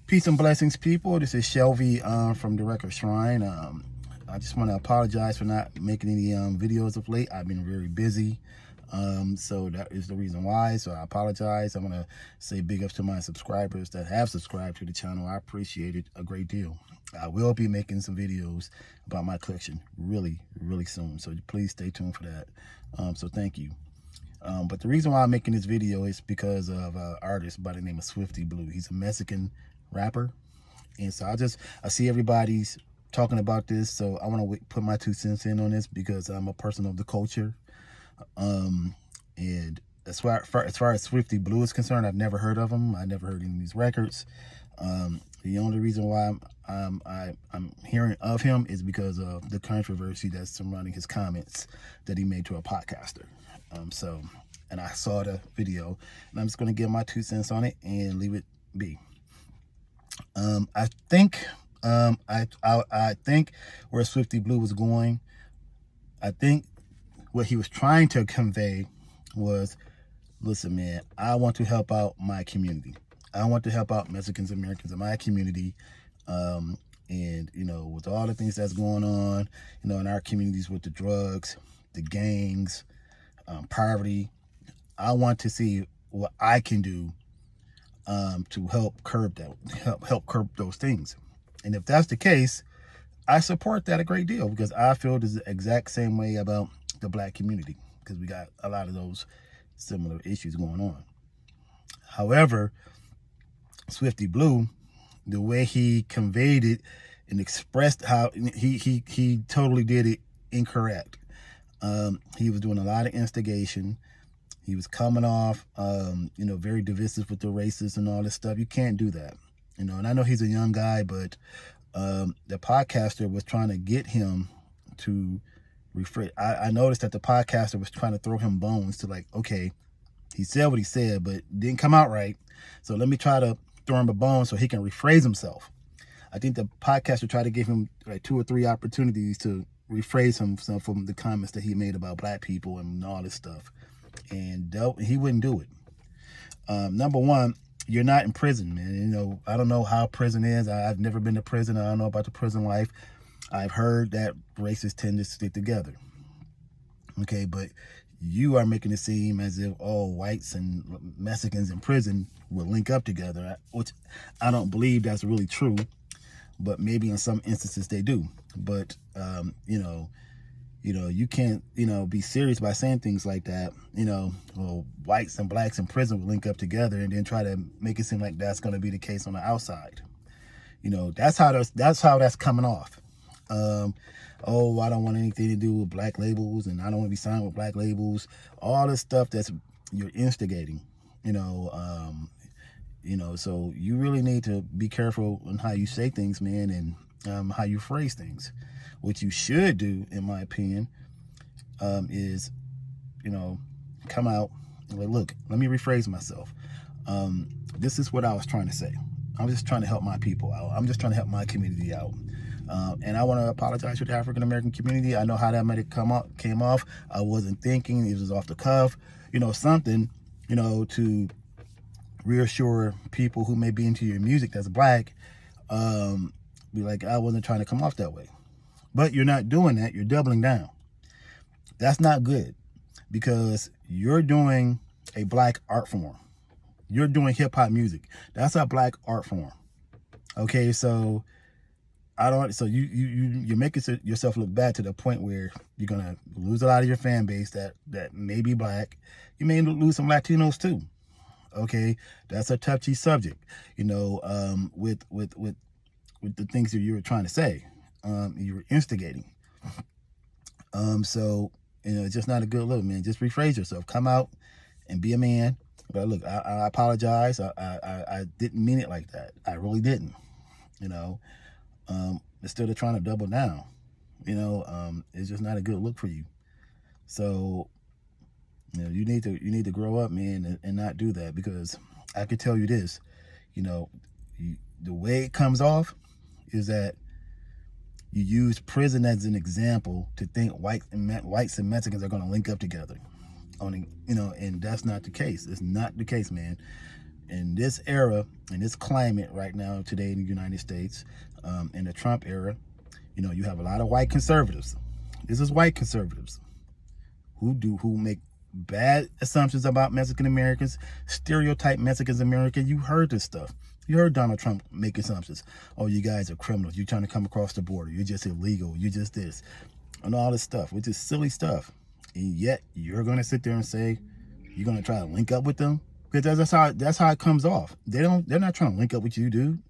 Peace and blessings, people. This is Shelby from the Record Shrine. I just want to apologize for not making any videos of late. I've been very busy, so that is the reason why. So I apologize. I want to say big ups to my subscribers that have subscribed to the channel. I appreciate it a great deal. I will be making some videos about my collection really soon, so please stay tuned for that. So thank you. But the reason why I'm making this video is because of an artist by the name of Swifty Blue. He's a Mexican rapper, and so I see everybody's talking about this, so I want to put my 2 cents in on this because I'm a person of the culture. And as far as Swifty Blue is concerned, I've never heard of him. I never heard any of these records. The only reason why I'm hearing of him is because of the controversy that's surrounding his comments that he made to a podcaster. And I saw the video, and I'm just going to give my 2 cents on it and leave it be. I think where Swifty Blue was going, I think what he was trying to convey was, listen, man, I want to help out my community. I want to help out Mexicans Americans in my community. And, you know, with all the things that's going on, you know, in our communities with the drugs, the gangs, poverty, I want to see what I can do to help curb those things. And if that's the case, I support that a great deal because I feel the exact same way about the black community because we got a lot of those similar issues going on. However, Swifty Blue, the way he conveyed it and expressed how he totally did it incorrect. He was doing a lot of instigation. He was coming off, you know, very divisive with the racists and all this stuff. You can't do that, you know. And I know he's a young guy, but the podcaster was trying to get him to rephrase. I noticed that the podcaster was trying to throw him bones to, like, okay, he said what he said, but it didn't come out right. So let me try to throw him a bone so he can rephrase himself. I think the podcaster tried to give him like 2 or 3 opportunities to rephrase himself from the comments that he made about black people and all this stuff. And he wouldn't do it. Number one, you're not in prison, man. You know, I don't know how prison is. I've never been to prison. I don't know about the prison life. I've heard that racists tend to stick together. Okay, but you are making it seem as if all whites and Mexicans in prison will link up together, which I don't believe that's really true. But maybe in some instances they do. But you know, you can't, you know, be serious by saying things like that. You know, well, whites and blacks in prison will link up together and then try to make it seem like that's going to be the case on the outside. You know, that's how that's coming off. Oh, I don't want anything to do with black labels, and I don't want to be signed with black labels. All this stuff that's you're instigating. You know, so you really need to be careful on how you say things, man, and how you phrase things. What you should do, in my opinion, is, you know, come out and like, look, let me rephrase myself. This is what I was trying to say. I'm just trying to help my people out. I'm just trying to help my community out. And I want to apologize to the African-American community. I know how that might have came off. I wasn't thinking. It was off the cuff. You know, something, you know, to reassure people who may be into your music that's black. Be like, I wasn't trying to come off that way. But you're not doing that. You're doubling down. That's not good because you're doing a black art form. You're doing hip-hop music. That's a black art form. Okay, so you're making yourself look bad to the point where you're gonna lose a lot of your fan base that may be black. You may lose some Latinos too. Okay, that's a touchy subject. You know, with the things that you were trying to say, you were instigating. So you know, it's just not a good look, man. Just rephrase yourself. Come out and be a man. But look, I apologize. I didn't mean it like that. I really didn't. You know, instead of trying to double down, you know, it's just not a good look for you. So, you know, you need to grow up, man, and not do that because I can tell you this, you know, the way it comes off is that you use prison as an example to think whites and Mexicans are going to link up together. You know, and that's not the case. It's not the case, man. in this era, in this climate right now today in the United States, in the Trump era, you know, you have a lot of white conservatives. This is white conservatives who make bad assumptions about Mexican Americans, stereotype Mexican American. You heard this stuff. You heard Donald Trump make assumptions. Oh, you guys are criminals. You're trying to come across the border. You're just illegal. You're just this. And all this stuff, which is silly stuff. And yet you're going to sit there and say you're going to try to link up with them? Because that's how it comes off. They're not trying to link up with you, dude.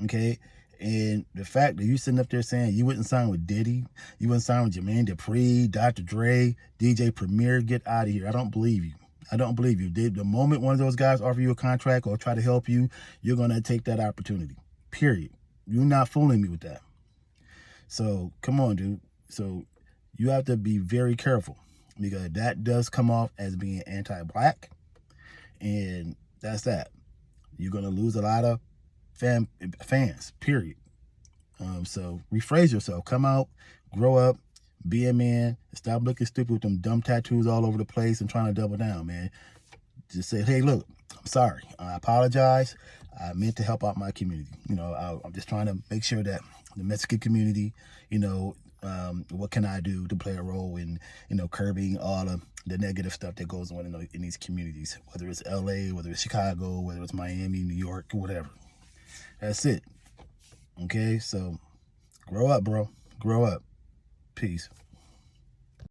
Okay? And the fact that you sitting up there saying you wouldn't sign with Diddy, you wouldn't sign with Jermaine Dupri, Dr. Dre, DJ Premier, get out of here. I don't believe you. I don't believe you. The moment one of those guys offer you a contract or try to help you, you're going to take that opportunity. Period. You're not fooling me with that. So, come on, dude. So, you have to be very careful because that does come off as being anti-black. And that's that. You're going to lose a lot of fans, period. So rephrase yourself. Come out, grow up, be a man, stop looking stupid with them dumb tattoos all over the place and trying to double down, man. Just say, hey, look, I'm sorry. I apologize. I meant to help out my community. You know, I'm just trying to make sure that the Mexican community, you know, what can I do to play a role in, you know, curbing all of the negative stuff that goes on in these communities, whether it's LA, whether it's Chicago, whether it's Miami, New York, whatever. That's it. Okay, so grow up, bro. Grow up. Peace.